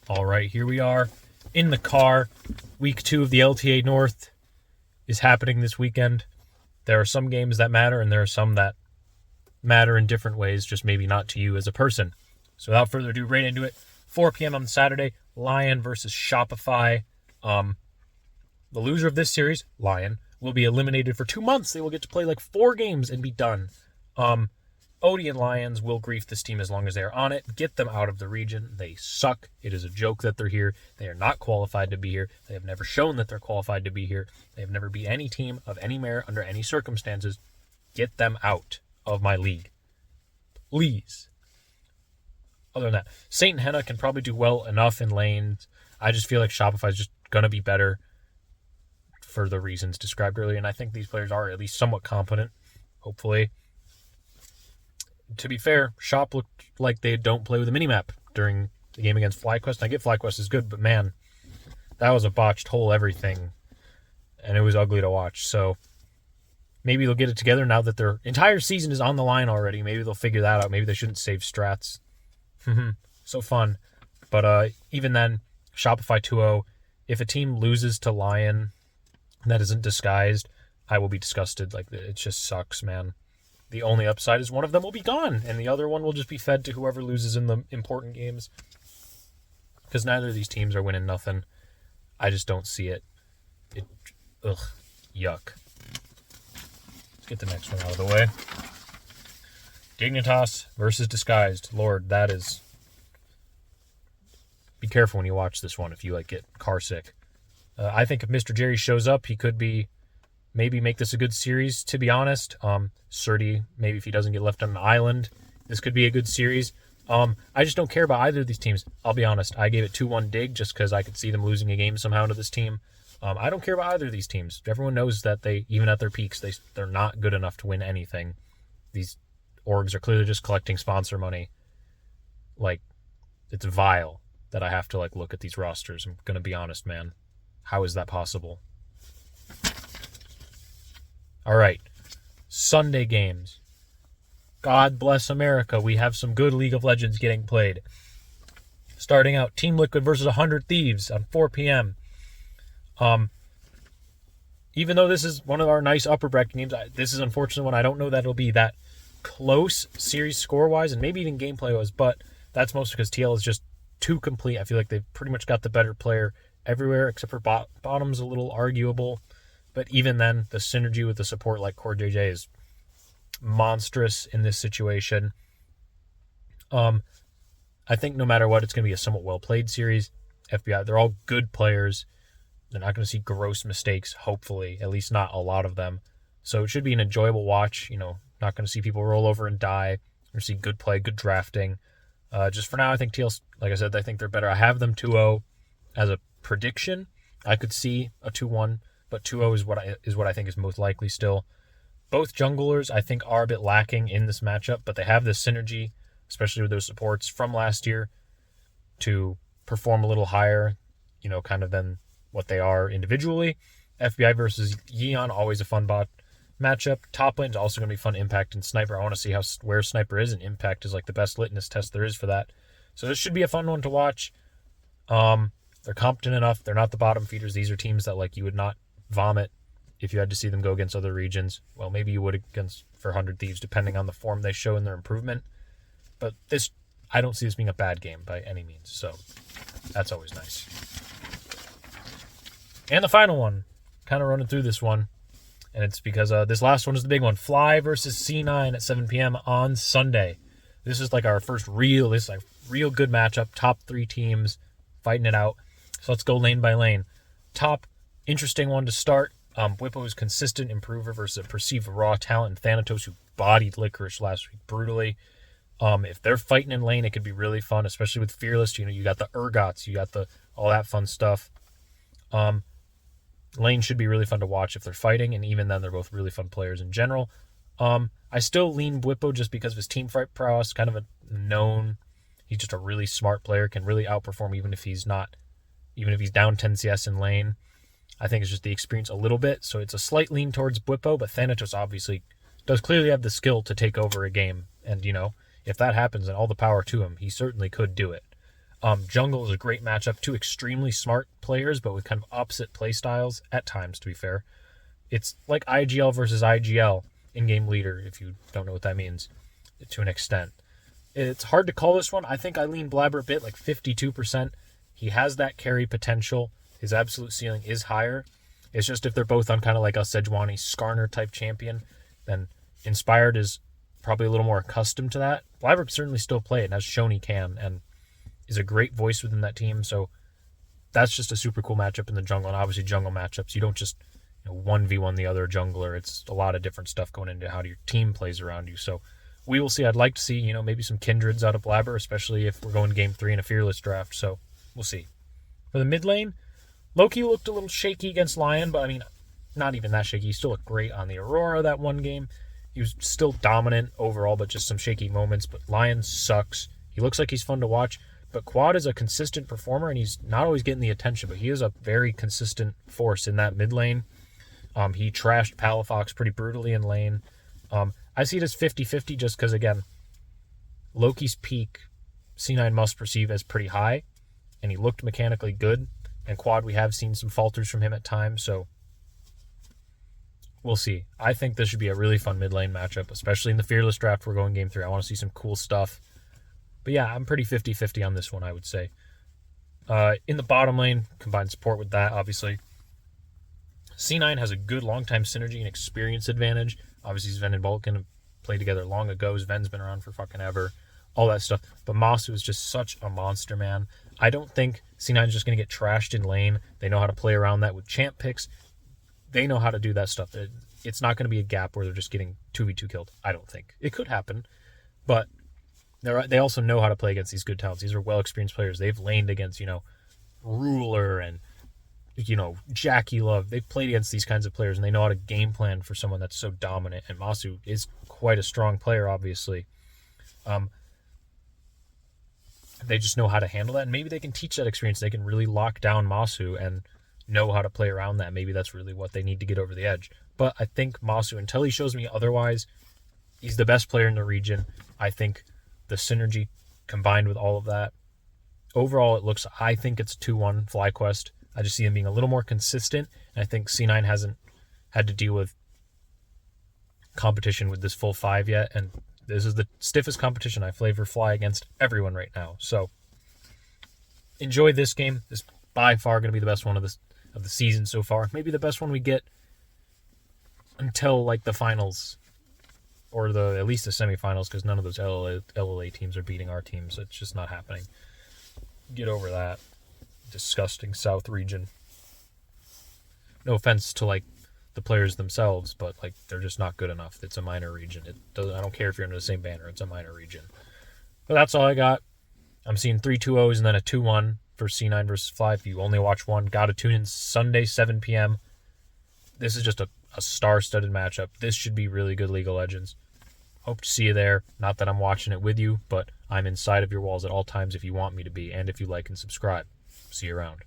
All right, here we are in the car. Week 2 of the LTA North is happening this weekend. There are some games that matter, and there are some that matter in different ways, just maybe not to you as a person. So without further ado, right into it. 4 p.m. on Saturday, Lion versus Shopify. The loser of this series, Lion, will be eliminated for 2 months. They will get to play like 4 games and be done. Odeon Lions will grief this team as long as they are on it. Get them out of the region. They suck. It is a joke that they're here. They are not qualified to be here. They have never shown that they're qualified to be here. They have never beat any team of any merit under any circumstances. Get them out of my league. Please. Other than that, Saint Henna can probably do well enough in lanes. I just feel like Shopify is just going to be better for the reasons described earlier, and I think these players are at least somewhat competent, hopefully. To be fair, Shop looked like they don't play with a minimap during the game against FlyQuest. I get FlyQuest is good, but man, that was a botched whole everything, and it was ugly to watch. So maybe they'll get it together now that their entire season is on the line already. Maybe they'll figure that out. Maybe they shouldn't save strats. So fun. But even then, Shopify 2-0, if a team loses to Lion that isn't disguised, I will be disgusted. Like, it just sucks, man. The only upside is one of them will be gone, and the other one will just be fed to whoever loses in the important games. Because neither of these teams are winning nothing. I just don't see it. Yuck. Let's get the next one out of the way. Dignitas versus Disguised. Lord, that is... Be careful when you watch this one if you, get car sick. I think if Mr. Jerry shows up, he could be... Maybe make this a good series, to be honest. Surdy, maybe if he doesn't get left on an island, this could be a good series. I just don't care about either of these teams. I'll be honest. I gave it 2-1 Dig just because I could see them losing a game somehow to this team. I don't care about either of these teams. Everyone knows that they, even at their peaks, they're not good enough to win anything. These orgs are clearly just collecting sponsor money. It's vile that I have to, look at these rosters. I'm going to be honest, man. How is that possible? All right, Sunday games. God bless America. We have some good League of Legends getting played. Starting out, Team Liquid versus 100 Thieves on 4 p.m. Even though this is one of our nice upper bracket games, this is unfortunately one I don't know that it'll be that close series score-wise and maybe even gameplay-wise, but that's mostly because TL is just too complete. I feel like they've pretty much got the better player everywhere except for bottom's a little arguable. But even then, the synergy with the support like Core JJ is monstrous in this situation. I think no matter what, it's going to be a somewhat well-played series. FBI, they're all good players. They're not going to see gross mistakes, hopefully. At least not a lot of them. So it should be an enjoyable watch. Not going to see people roll over and die. Or see good play, good drafting. Just for now, I think TL, like I said, I think they're better. I have them 2-0 as a prediction. I could see a 2-1. But 2-0 is what I think is most likely still. Both junglers, I think, are a bit lacking in this matchup, but they have this synergy, especially with those supports from last year, to perform a little higher, kind of than what they are individually. FBI versus Yeon, always a fun bot matchup. Top lane is also going to be fun. Impact and Sniper. I want to see where Sniper is, and Impact is the best litmus test there is for that. So this should be a fun one to watch. They're competent enough. They're not the bottom feeders. These are teams that you would not vomit if you had to see them go against other regions. Well, maybe you would for 100 Thieves, depending on the form they show in their improvement. But I don't see this being a bad game by any means, so that's always nice. And the final one, kind of running through this one, and it's because this last one is the big one. Fly versus C9 at 7 p.m. on Sunday. This is our first real good matchup. Top 3 teams fighting it out. So let's go lane by lane. Top interesting one to start. Bwipo's consistent improver versus a perceived raw talent in Thanatos, who bodied Licorice last week brutally. If they're fighting in lane, it could be really fun, especially with Fearless. You got the Urgots, you got all that fun stuff. Lane should be really fun to watch if they're fighting, and even then, they're both really fun players in general. I still lean Bwipo just because of his team fight prowess, kind of a known. He's just a really smart player, can really outperform even if he's down 10 CS in lane. I think it's just the experience a little bit, so it's a slight lean towards Bwipo, but Thanatos obviously does clearly have the skill to take over a game, and if that happens, then all the power to him. He certainly could do it. Jungle is a great matchup. Two extremely smart players, but with kind of opposite play styles at times, to be fair. It's like IGL versus IGL, in-game leader, if you don't know what that means, to an extent. It's hard to call this one. I think I lean Blabber a bit, like 52%. He has that carry potential. His absolute ceiling is higher. It's just if they're both on kind of like a Sejuani Skarner type champion, then Inspired is probably a little more accustomed to that. Blabber can certainly still play it and has shown he can, and is a great voice within that team. So that's just a super cool matchup in the jungle. And obviously jungle matchups, you don't just 1v1 the other jungler. It's a lot of different stuff going into how your team plays around you. So we will see. I'd like to see, maybe some kindreds out of Blabber, especially if we're going game 3 in a Fearless draft. So we'll see. For the mid lane, Loki looked a little shaky against Lion, but I mean, not even that shaky. He still looked great on the Aurora that one game. He was still dominant overall, but just some shaky moments. But Lion sucks. He looks like he's fun to watch. But Quad is a consistent performer, and he's not always getting the attention, but he is a very consistent force in that mid lane. He trashed Palafox pretty brutally in lane. I see it as 50-50 just because, again, Loki's peak, C9 must perceive as pretty high, and he looked mechanically good. And Quad, we have seen some falters from him at times, so we'll see. I think this should be a really fun mid lane matchup, especially in the Fearless draft. We're going game 3. I want to see some cool stuff. But yeah, I'm pretty 50-50 on this one, I would say. In the bottom lane, combine support with that, obviously. C9 has a good long-time synergy and experience advantage. Obviously, Sven and Vulcan have played together long ago. Sven's been around for fucking ever. All that stuff. But Masu is just such a monster, man. I don't think C9 is just going to get trashed in lane. They know how to play around that with champ picks. They know how to do that stuff. It's not going to be a gap where they're just getting 2v2 killed. I don't think. It could happen. But they also know how to play against these good talents. These are well-experienced players. They've laned against, Ruler and, Jackie Love. They've played against these kinds of players, and they know how to game plan for someone that's so dominant. And Masu is quite a strong player, obviously. They just know how to handle that, and maybe they can teach that experience. They can really lock down Masu and know how to play around that. Maybe that's really what they need to get over the edge. But I think Masu, until he shows me otherwise, he's the best player in the region. I think the synergy combined with all of that, overall I think it's a 2-1 FlyQuest. I just see him being a little more consistent, and I think C9 hasn't had to deal with competition with this full 5 yet, and this is the stiffest competition I flavor Fly against everyone right now. So enjoy this game. This is by far going to be the best one of the season so far. Maybe the best one we get until like the finals, or at least the semifinals, because none of those LLA teams are beating our teams. It's just not happening. Get over that. Disgusting South region. No offense to the players themselves, but they're just not good enough. It's a minor region. I don't care if you're under the same banner. It's a minor region. But that's all I got. I'm seeing 3 2-0s and then a 2-1 for C9 versus Fly. If you only watch one, gotta tune in Sunday 7 p.m. This is just a star-studded matchup. This should be really good League of Legends. Hope to see you there. Not that I'm watching it with you, but I'm inside of your walls at all times if you want me to be, and if you like and subscribe. See you around.